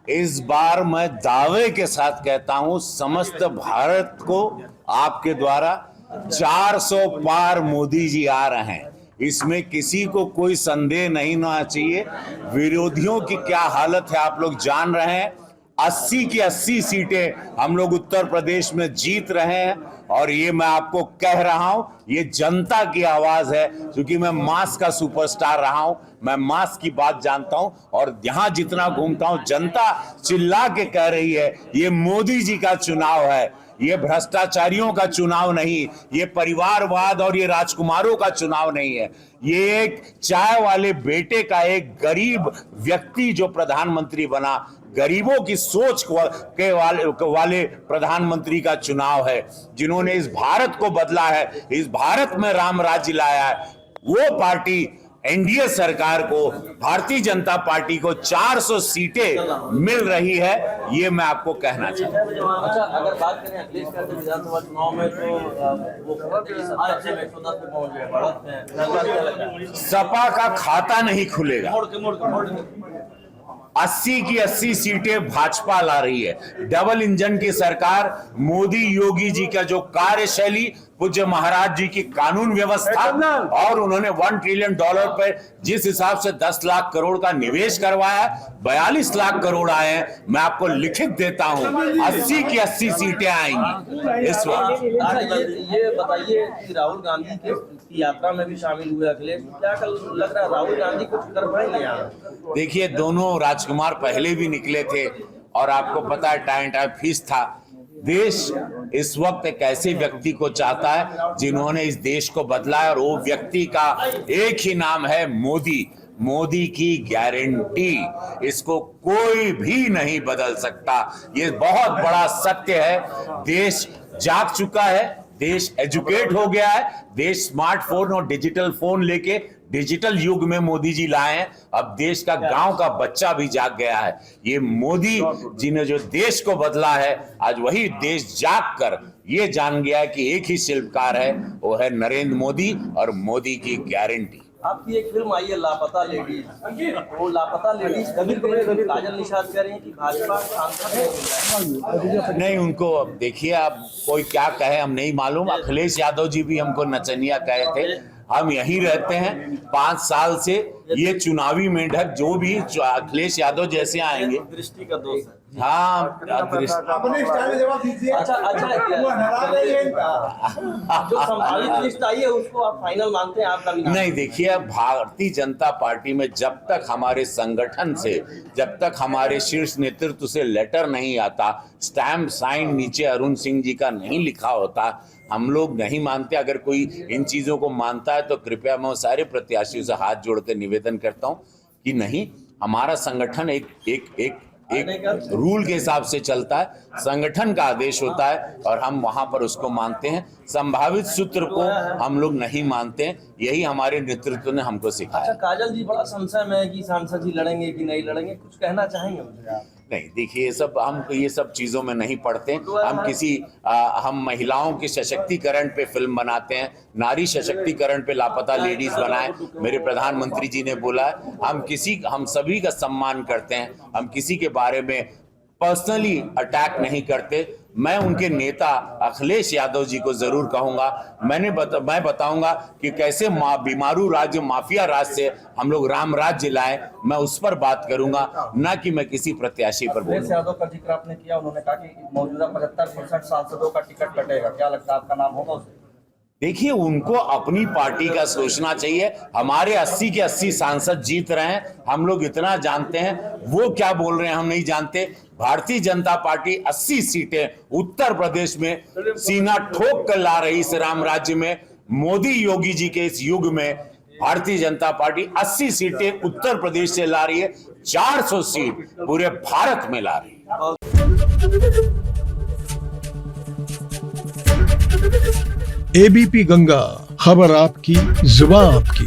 इस बार मैं दावे के साथ कहता हूं, समस्त भारत को आपके द्वारा 400 पार मोदी जी आ रहे हैं। इसमें किसी को कोई संदेह नहीं होना चाहिए। विरोधियों की क्या हालत है आप लोग जान रहे हैं। 80 की 80 सीटें हम लोग उत्तर प्रदेश में जीत रहे हैं, और ये मैं आपको कह रहा हूं, ये जनता की आवाज है। क्योंकि मैं मास का सुपरस्टार रहा हूं, मैं मास की बात जानता हूं, और यहां जितना घूमता हूं जनता चिल्ला के कह रही है ये मोदी जी का चुनाव है, ये भ्रष्टाचारियों का चुनाव नहीं, ये परिवारवाद और ये राजकुमारों का चुनाव नहीं है। ये एक चाय वाले बेटे का एक गरीब व्यक्ति जो प्रधानमंत्री बना, गरीबों की सोच के वाले प्रधानमंत्री का चुनाव है, जिन्होंने इस भारत को बदला है, इस भारत में राम राज्य लाया है। वो पार्टी एनडीए सरकार को, भारतीय जनता पार्टी को 400 सीटें मिल रही है, ये मैं आपको कहना चाहता हूं। अच्छा, अगर बात करें अखिलेश यादव विधानसभा चुनाव में, तो वो 110 पे पहुंच गए बढ़त में। सपा का खाता नहीं खुलेगा। 80 की 80 सीटें भाजपा ला रही है। डबल इंजन की सरकार, मोदी योगी जी का जो कार्यशैली, पूज्य महाराज जी की कानून व्यवस्था, और उन्होंने $1 ट्रिलियन पर जिस हिसाब से 10 लाख करोड़ का निवेश करवाया, 42 लाख करोड़ आए हैं। मैं आपको लिखित देता हूं, 80 की 80 सीटें आएंगी इस वक्त। ये बताइए कि राहुल गांधी की यात्रा में भी शामिल हुए अखिलेश, क्या लग रहा है राहुल गांधी कुछ कर पाएंगे यहाँ? देखिए, दोनों राजकुमार पहले भी निकले थे, और आपको पता है टाइम फीस था। देश इस वक्त एक ऐसे व्यक्ति को चाहता है जिन्होंने इस देश को बदला है, और वो व्यक्ति का एक ही नाम है मोदी। मोदी की गारंटी, इसको कोई भी नहीं बदल सकता। ये बहुत बड़ा सत्य है। देश जाग चुका है, देश एजुकेट हो गया है, देश स्मार्टफोन और डिजिटल फोन लेके डिजिटल युग में मोदी जी लाए हैं। अब देश का गांव का बच्चा भी जाग गया है। ये मोदी जी ने जो देश को बदला है, आज वही देश जाग कर ये जान गया है कि एक ही शिल्पकार है, वो है नरेंद्र मोदी और मोदी की गारंटी। आपकी एक फिल्म आई है लापता लेडीज, वो लापता लेडीज कभी काजल निषाद कह रही हैं कि भाजपा सांसद नहीं, उनको अब देखिए, अब कोई क्या कहे हम नहीं मालूम। अखिलेश यादव जी भी हमको नचनिया कहे थे। हम यहीं रहते हैं 5 साल से। ये चुनावी मेंढक जो भी अखिलेश यादव जैसे आएंगे, दृष्टि का दोष है। हाँ, अपने स्टाइल में जवाब दीजिए। अच्छा, जो संभावित लिस्ट आई है उसको आप फाइनल मानते हैं? आपका भी नहीं, देखिए, भारतीय जनता पार्टी में जब तक हमारे संगठन से, जब तक हमारे शीर्ष नेतृत्व से लेटर नहीं आता, स्टैम्प साइन नीचे अरुण सिंह जी का नहीं लिखा होता, हम लोग नहीं मानते। अगर कोई इन चीजों को मानता है तो कृपया मैं सारे प्रत्याशियों से हाथ जोड़कर निवेदन करता हूं कि नहीं, हमारा संगठन एक रूल के हिसाब से चलता है, संगठन का आदेश होता है, और हम वहां पर उसको मानते हैं। संभावित सूत्र को हम लोग नहीं मानते हैं, यही हमारे नेतृत्व ने हमको सिखाया। अच्छा, काजल जी बड़ा संशय में है कि सांसद जी लड़ेंगे कि नहीं लड़ेंगे, कुछ कहना चाहेंगे मुझे आप? नहीं, देखिए, हम ये सब चीजों में नहीं पड़ते। हम महिलाओं के सशक्तिकरण पे फिल्म बनाते हैं, नारी सशक्तिकरण पे लापता लेडीज बनाए। मेरे प्रधानमंत्री जी ने बोला है, हम सभी का सम्मान करते हैं, हम किसी के बारे में पर्सनली अटैक नहीं करते। मैं उनके नेता अखिलेश यादव जी को जरूर कहूंगा, मैं बताऊंगा कि कैसे बीमारू राज्य, माफिया राज से हम लोग राम राज्य लाए। मैं उस पर बात करूंगा, ना कि मैं किसी प्रत्याशी पर बोलूंगा। अखिलेश यादव का जिक्र आपने किया, उन्होंने कहा कि मौजूदा 75% सांसदों का टिकट कटेगा, क्या लगता है आपका नाम होगा उसमें? देखिए, उनको अपनी पार्टी का सोचना चाहिए। हमारे 80 के 80 सांसद जीत रहे हैं, हम लोग इतना जानते हैं। वो क्या बोल रहे हैं हम नहीं जानते। भारतीय जनता पार्टी 80 सीटें उत्तर प्रदेश में सीना ठोक कर ला रही इस राम राज्य में। मोदी योगी जी के इस युग में भारतीय जनता पार्टी 80 सीटें उत्तर प्रदेश से ला रही है, 400 सीट पूरे भारत में ला रही है। एबीपी गंगा, खबर आपकी, जुबान आपकी।